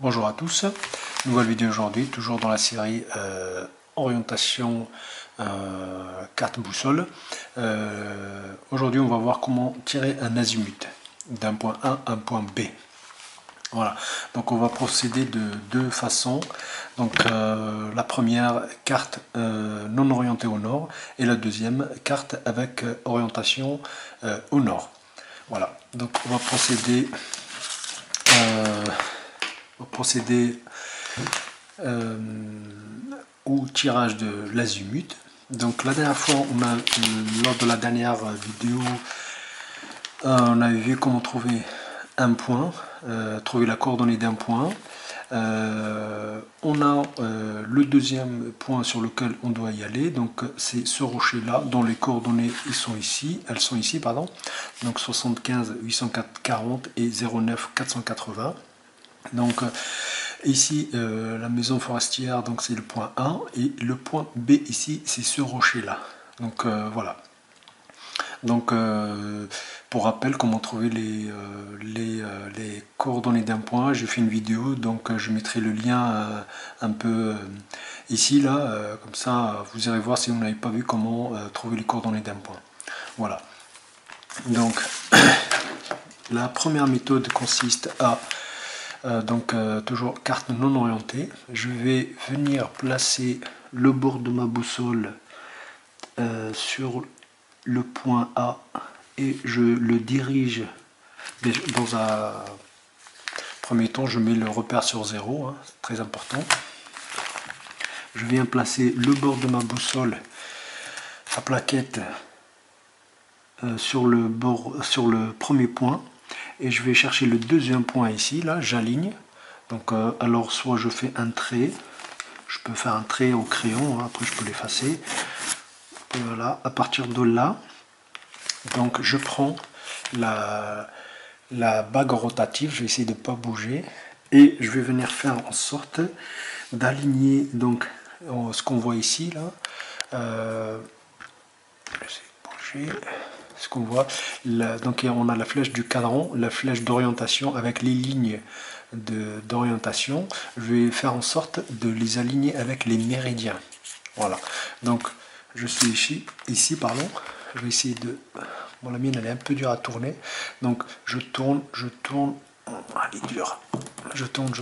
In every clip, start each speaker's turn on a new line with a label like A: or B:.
A: Bonjour à tous, nouvelle vidéo aujourd'hui, toujours dans la série orientation carte boussole. Aujourd'hui on va voir comment tirer un azimut d'un point A à un point B. Voilà, donc on va procéder de deux façons. Donc la première carte non orientée au nord et la deuxième carte avec orientation au nord. Voilà, donc on va procéder au tirage de l'azimut. Donc la dernière fois, lors de la dernière vidéo, on avait vu comment trouver un point, trouver la coordonnée d'un point. On a le deuxième point sur lequel on doit y aller, donc c'est ce rocher là dont les coordonnées elles sont ici pardon, donc 75 840 et 09 480. Donc ici la maison forestière, donc c'est le point A et le point B ici c'est ce rocher là. Donc voilà. Donc pour rappel comment trouver les coordonnées d'un point, j'ai fait une vidéo, donc je mettrai le lien un peu ici là, comme ça vous irez voir si vous n'avez pas vu comment trouver les coordonnées d'un point. Voilà. Donc la première méthode consiste à toujours carte non orientée. Je vais venir placer le bord de ma boussole sur le point A et je le dirige. Dans un premier temps, je mets le repère sur 0, hein, c'est très important. Je viens placer le bord de ma boussole, la plaquette, sur le premier point, et je vais chercher le deuxième point ici, là, j'aligne. Donc alors soit je fais un trait, je peux faire un trait au crayon, hein, après je peux l'effacer. Voilà, à partir de là, donc je prends la bague rotative, je vais essayer de ne pas bouger, et je vais venir faire en sorte d'aligner donc ce qu'on voit ici là. Je vais bouger. Ce qu'on voit, donc on a la flèche du cadran, la flèche d'orientation avec les lignes d'orientation. Je vais faire en sorte de les aligner avec les méridiens. Voilà, donc je suis ici pardon. Je vais essayer de... Bon, la mienne elle est un peu dure à tourner, donc je tourne, elle est dure. Je tourne,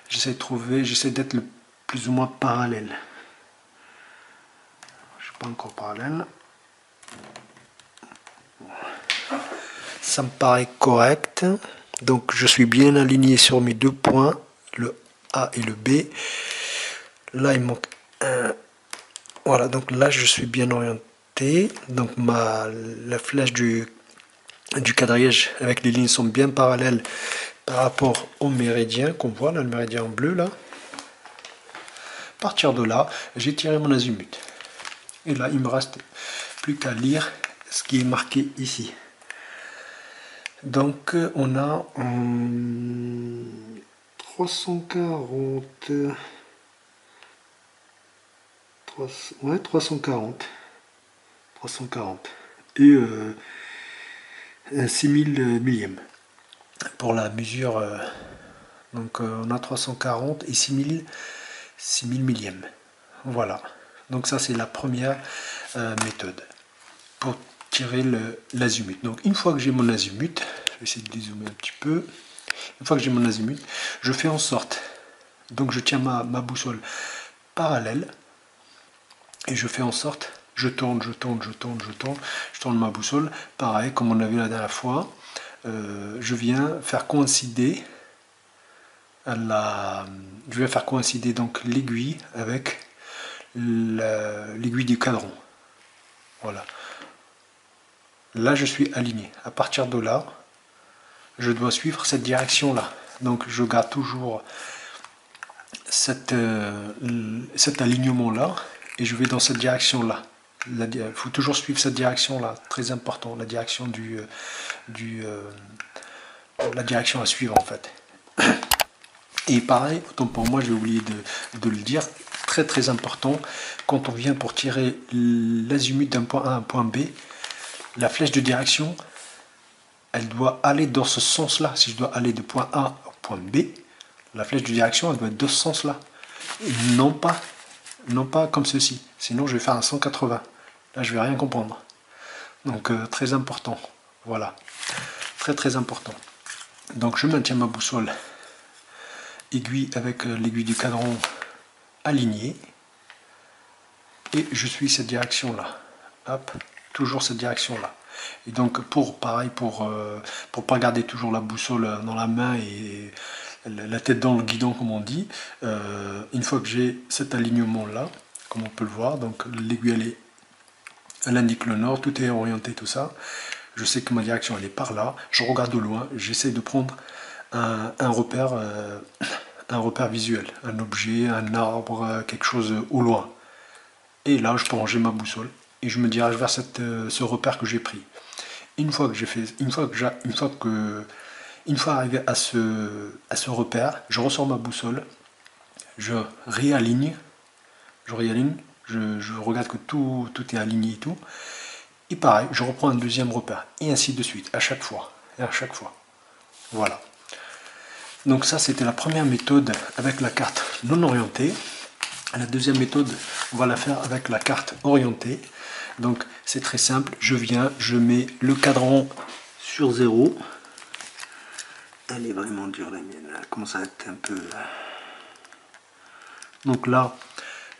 A: j'essaie de trouver, j'essaie d'être le plus ou moins parallèle. Je suis pas encore parallèle. Ça me paraît correct. Donc je suis bien aligné sur mes deux points, le A et le B. Là il manque un. Voilà, donc là je suis bien orienté. Donc la flèche du quadrillage avec les lignes sont bien parallèles par rapport au méridien qu'on voit, là, le méridien en bleu là. À partir de là, j'ai tiré mon azimut. Et là, il me reste plus qu'à lire ce qui est marqué ici. Donc on a 340, ouais 340 et 6000 millièmes pour la mesure. Donc on a 340 et 6000 millièmes. Voilà. Donc ça c'est la première méthode pour tirer l'azimut. Donc une fois que j'ai mon azimut, je vais essayer de dézoomer un petit peu. Une fois que j'ai mon azimut, je fais en sorte, donc je tiens ma boussole parallèle et je fais en sorte, je tourne ma boussole, pareil comme on a vu la dernière fois. Je viens faire coïncider donc l'aiguille avec l'aiguille du cadran. Voilà. Là, je suis aligné. À partir de là, je dois suivre cette direction-là. Donc, je garde toujours cet alignement-là et je vais dans cette direction-là. Il faut toujours suivre cette direction-là, très important, la direction la direction à suivre en fait. Et pareil, autant pour moi, j'ai oublié de le dire, très important, quand on vient pour tirer l'azimut d'un point A à un point B, la flèche de direction, elle doit aller dans ce sens-là. Si je dois aller de point A au point B, La flèche de direction, elle doit être de ce sens-là. Non pas comme ceci. Sinon, je vais faire un 180. Là, je vais rien comprendre. Donc, très important. Voilà. Très important. Donc, je maintiens ma boussole aiguille avec l'aiguille du cadran alignée. Et je suis cette direction-là. Hop, toujours cette direction-là. Et donc, pareil, pour pas garder toujours la boussole dans la main et la tête dans le guidon, comme on dit, une fois que j'ai cet alignement-là, comme on peut le voir, donc l'aiguille, elle indique le nord, tout est orienté, tout ça. Je sais que ma direction, elle est par là. Je regarde au loin, j'essaie de prendre un repère visuel, un objet, un arbre, quelque chose au loin. Et là, je peux ranger ma boussole et je me dirige vers ce repère que j'ai pris. Une fois arrivé à ce repère, je ressors ma boussole, je réaligne, je regarde que tout est aligné et tout. Et pareil, je reprends un deuxième repère, et ainsi de suite, à chaque fois. Voilà. Donc ça, c'était la première méthode avec la carte non orientée. La deuxième méthode, on va la faire avec la carte orientée. Donc c'est très simple, je mets le cadran sur 0. Elle est vraiment dure la mienne, elle commence à être un peu... Donc là,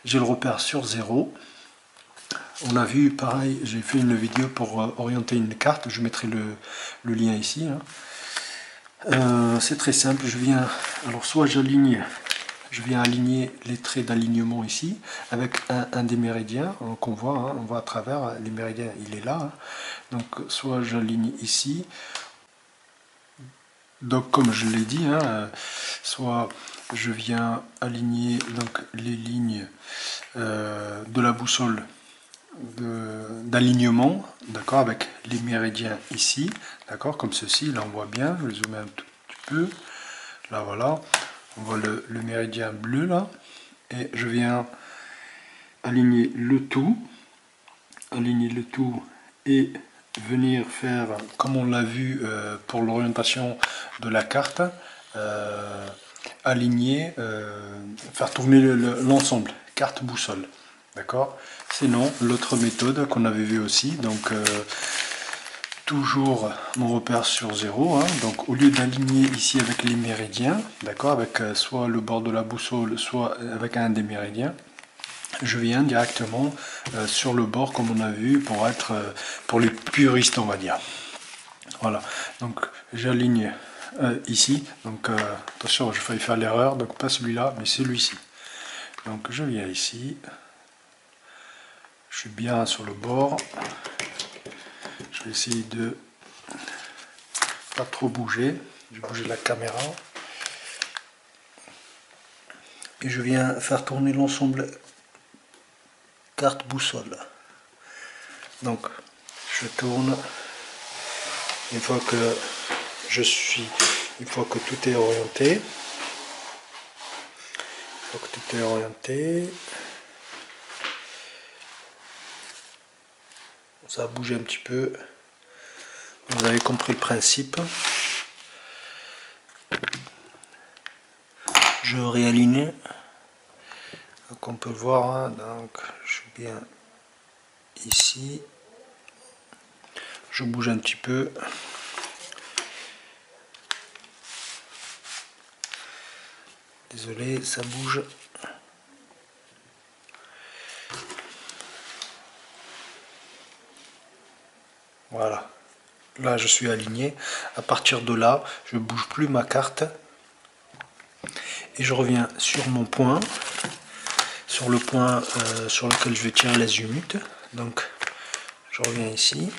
A: j'ai le repère sur 0. On a vu, pareil, j'ai fait une vidéo pour orienter une carte, je mettrai le lien ici. C'est très simple, alors soit je viens aligner les traits d'alignement ici, avec un des méridiens, qu'on voit, on voit à travers, les méridiens, il est là. Donc soit j'aligne ici, donc comme je l'ai dit, soit je viens aligner donc les lignes de la boussole d'alignement, d'accord, avec les méridiens ici, d'accord, comme ceci, là on voit bien, je vais zoomer un tout petit peu, là voilà, on voit le méridien bleu là, et je viens aligner le tout et venir faire, comme on l'a vu pour l'orientation de la carte, aligner, faire tourner l'ensemble, carte boussole, d'accord. Sinon, l'autre méthode qu'on avait vu aussi, donc toujours mon repère sur 0, donc au lieu d'aligner ici avec les méridiens, d'accord, avec soit le bord de la boussole, soit avec un des méridiens, je viens directement sur le bord comme on a vu pour les puristes, on va dire. Voilà, donc j'aligne ici, donc attention, j'ai failli faire l'erreur, donc pas celui-là mais celui-ci. Donc je viens ici, je suis bien sur le bord, je vais essayer de pas trop bouger, je vais bouger la caméra et je viens faire tourner l'ensemble carte boussole. Donc je tourne, une fois que tout est orienté, ça a bougé un petit peu, vous avez compris le principe. Je réaligne, donc on peut le voir, donc je suis bien ici, je bouge un petit peu, désolé, ça bouge. Voilà, là je suis aligné. À partir de là, je ne bouge plus ma carte et je reviens sur mon point, sur le point sur lequel je vais tirer l'azimut. Donc je reviens ici,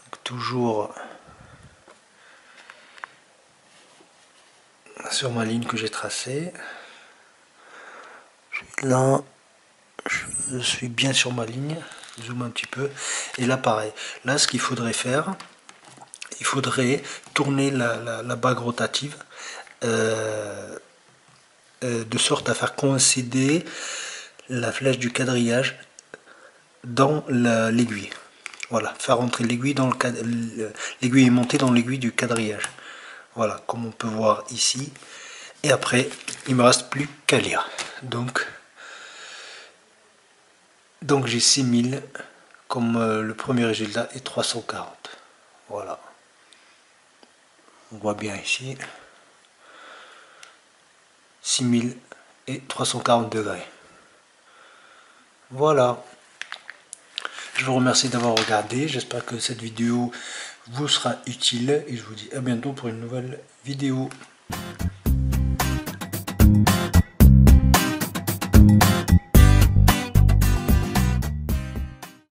A: donc, toujours sur ma ligne que j'ai tracée. Là, je suis bien sur ma ligne. Zoom un petit peu. Et là, pareil. Là, ce qu'il faudrait faire, il faudrait tourner la bague rotative de sorte à faire coïncider la flèche du quadrillage dans l'aiguille. Voilà, faire rentrer l'aiguille dans l'aiguille est montée dans l'aiguille du quadrillage. Voilà, comme on peut voir ici. Et après, il me reste plus qu'à lire. Donc j'ai 6000 comme le premier résultat est 340. Voilà. On voit bien ici. 6000 et 340 degrés. Voilà. Je vous remercie d'avoir regardé. J'espère que cette vidéo vous sera utile. Et je vous dis à bientôt pour une nouvelle vidéo.